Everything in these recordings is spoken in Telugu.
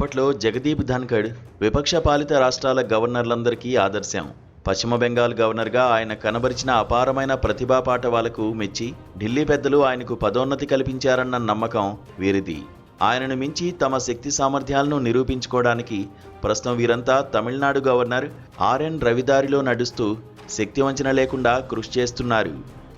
అప్పట్లో జగదీప్ ధన్ఖడ్ విపక్ష పాలిత రాష్ట్రాల గవర్నర్లందరికీ ఆదర్శం. పశ్చిమ బెంగాల్ గవర్నర్గా ఆయన కనబరిచిన అపారమైన ప్రతిభా పాటవాలకు మెచ్చి ఢిల్లీ పెద్దలు ఆయనకు పదోన్నతి కల్పించారన్న నమ్మకం వీరిది. ఆయనను మించి తమ శక్తి సామర్థ్యాలను నిరూపించుకోవడానికి ప్రస్తుతం వీరంతా తమిళనాడు గవర్నర్ ఆర్ఎన్ రవిదారిలో నడుస్తూ శక్తివంచన లేకుండా కృషి చేస్తున్నారు.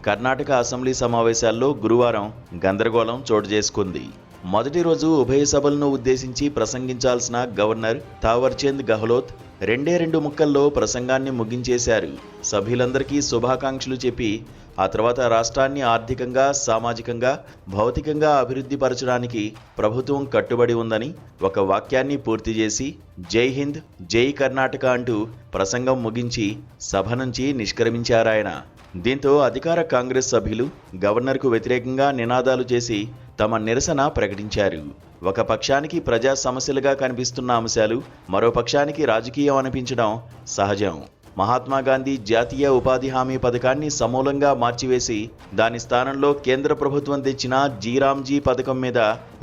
కర్ణాటక అసెంబ్లీ సమావేశాల్లో గురువారం గందరగోళం చోటు చేసుకుంది. మొదటి రోజు ఉభయ సభలను ఉద్దేశించి ప్రసంగించాల్సిన గవర్నర్ థావర్చంద్ గెహ్లోట్ 2 ముక్కల్లో ప్రసంగాన్ని ముగించేశారు. సభ్యులందరికీ శుభాకాంక్షలు చెప్పి ఆ తర్వాత రాష్ట్రాన్ని ఆర్థికంగా, సామాజికంగా, భౌతికంగా అభివృద్ధి పరచడానికి ప్రభుత్వం కట్టుబడి ఉందని ఒక వాక్యాన్ని పూర్తి చేసి జై హింద్, జై కర్ణాటక అంటూ ప్రసంగం ముగించి సభ నుంచి నిష్క్రమించారాయన. దీంతో అధికార కాంగ్రెస్ సభ్యులు గవర్నర్కు వ్యతిరేకంగా నినాదాలు చేసి తమ నిరసన ప్రకటించారు. ఒక పక్షానికి ప్రజా సమస్యలుగా కనిపిస్తున్న అంశాలు మరో పక్షానికి రాజకీయం అనిపించడం సహజం. మహాత్మాగాంధీ జాతీయ ఉపాధి హామీ పథకాన్ని సమూలంగా మార్చివేసి దాని స్థానంలో కేంద్ర ప్రభుత్వం తెచ్చిన జీరామ్జీ పథకం మీద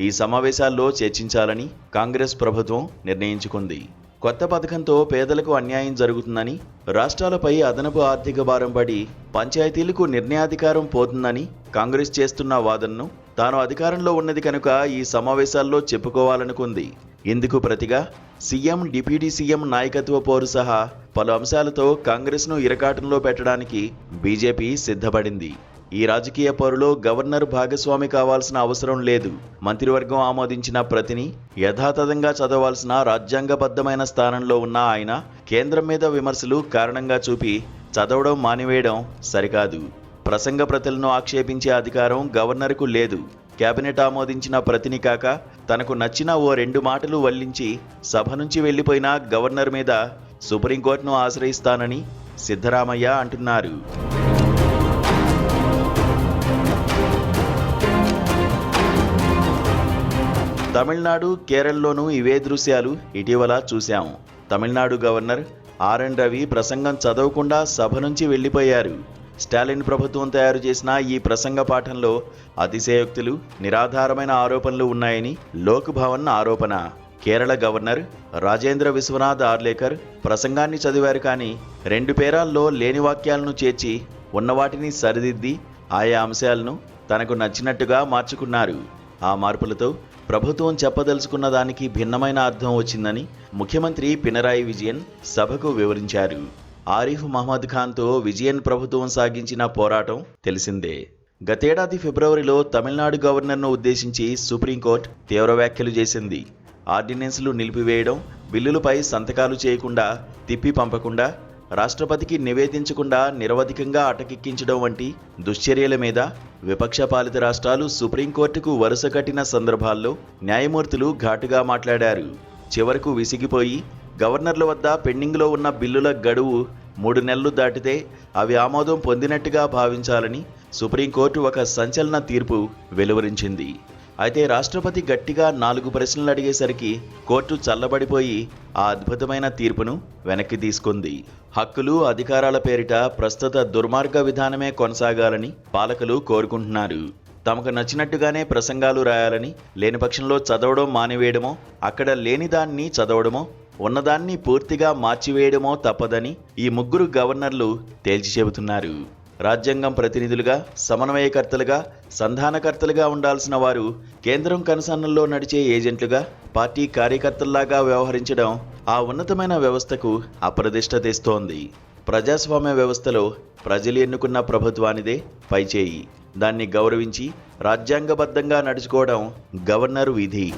ఈ సమావేశాల్లో చర్చించాలని కాంగ్రెస్ ప్రభుత్వం నిర్ణయించుకుంది. కొత్త పథకంతో పేదలకు అన్యాయం జరుగుతుందని, రాష్ట్రాలపై అదనపు ఆర్థిక భారం పడి పంచాయతీలకు నిర్ణయాధికారం పోతుందని కాంగ్రెస్ చేస్తున్న వాదనను తాను అధికారంలో ఉన్నది కనుక ఈ సమావేశాల్లో చెప్పుకోవాలనుకుంది. ఇందుకు ప్రతిగా సీఎం, డిప్యూటీ సీఎం నాయకత్వ పోరు సహా పలు అంశాలతో కాంగ్రెస్ను ఇరకాటంలో పెట్టడానికి బీజేపీ సిద్ధపడింది. ఈ రాజకీయ పోరులో గవర్నర్ భాగస్వామి కావాల్సిన అవసరం లేదు. మంత్రివర్గం ఆమోదించిన ప్రతిని యథాతథంగా చదవాల్సిన రాజ్యాంగబద్ధమైన స్థానంలో ఉన్న ఆయన కేంద్రం మీద విమర్శలు కారణంగా చూపి చదవడం మానివేయడం సరికాదు. ప్రసంగ ప్రతులను ఆక్షేపించే అధికారం గవర్నర్కు లేదు. కేబినెట్ ఆమోదించిన ప్రతిని కాక తనకు నచ్చిన ఓ 2 మాటలు వల్లించి సభ నుంచి వెళ్లిపోయిన గవర్నర్ మీద సుప్రీంకోర్టును ఆశ్రయిస్తానని సిద్ధరామయ్య అంటున్నారు. తమిళనాడు, కేరళలోనూ ఇవే దృశ్యాలు ఇటీవల చూశాం. తమిళనాడు గవర్నర్ ఆర్ఎన్ రవి ప్రసంగం చదవకుండా సభ నుంచి వెళ్లిపోయారు. స్టాలిన్ ప్రభుత్వం తయారు చేసిన ఈ ప్రసంగ పాఠంలో అతిశయోక్తులు, నిరాధారమైన ఆరోపణలు ఉన్నాయని లోక్ భవన్ ఆరోపణ. కేరళ గవర్నర్ రాజేంద్ర విశ్వనాథ్ ఆర్లేకర్ ప్రసంగాన్ని చదివారు కానీ 2 పేరాల్లో లేని వాక్యాలను చేర్చి ఉన్నవాటిని సరిదిద్ది ఆయా అంశాలను తనకు నచ్చినట్టుగా మార్చుకున్నారు. ఆ మార్పులతో ప్రభుత్వం చెప్పదలుచుకున్న దానికి భిన్నమైన అర్థం వచ్చిందని ముఖ్యమంత్రి పినరాయి విజయన్ సభకు వివరించారు. ఆరిఫ్ మహమ్మద్ ఖాన్తో విజయన్ ప్రభుత్వం సాగించిన పోరాటం తెలిసిందే. గతేడాది ఫిబ్రవరిలో తమిళనాడు గవర్నర్ను ఉద్దేశించి సుప్రీంకోర్టు తీవ్ర వ్యాఖ్యలు చేసింది. ఆర్డినెన్స్లు నిలిపివేయడం, బిల్లులపై సంతకాలు చేయకుండా, తిప్పి పంపకుండా, రాష్ట్రపతికి నివేదించకుండా నిరవధికంగా అటకెక్కించడం వంటి దుశ్చర్యల మీద విపక్ష పాలిత రాష్ట్రాలు సుప్రీంకోర్టుకు వరుస కట్టిన సందర్భాల్లో న్యాయమూర్తులు ఘాటుగా మాట్లాడారు. చివరకు విసిగిపోయి గవర్నర్ల వద్ద పెండింగ్లో ఉన్న బిల్లుల గడువు 3 నెలలు దాటితే అవి ఆమోదం పొందినట్టుగా భావించాలని సుప్రీంకోర్టు ఒక సంచలన తీర్పు వెలువరించింది. అయితే రాష్ట్రపతి గట్టిగా 4 ప్రశ్నలు అడిగేసరికి కోర్టు చల్లబడిపోయి ఆ అద్భుతమైన తీర్పును వెనక్కి తీసుకుంది. హక్కులు, అధికారాల పేరిట ప్రస్తుత దుర్మార్గ విధానమే కొనసాగాలని పాలకులు కోరుకుంటున్నారు. తమకు నచ్చినట్టుగానే ప్రసంగాలు రాయాలని, లేని పక్షంలో చదవడం మానివేయడమో, అక్కడ లేని దాన్ని చదవడమో, ఉన్నదాన్ని పూర్తిగా మార్చివేయడమో తప్పదని ఈ 3 గవర్నర్లు తేల్చి చెబుతున్నారు. రాజ్యాంగం ప్రతినిధులుగా, సమన్వయకర్తలుగా, సంధానకర్తలుగా ఉండాల్సిన వారు కేంద్రం కనుసన్నల్లో నడిచే ఏజెంట్లుగా, పార్టీ కార్యకర్తల్లాగా వ్యవహరించడం ఆ ఉన్నతమైన వ్యవస్థకు అప్రదిష్ట తెస్తోంది. ప్రజాస్వామ్య వ్యవస్థలో ప్రజలు ఎన్నుకున్న ప్రభుత్వానిదే పైచేయి. దాన్ని గౌరవించి రాజ్యాంగబద్ధంగా నడుచుకోవడం గవర్నర్ విధి.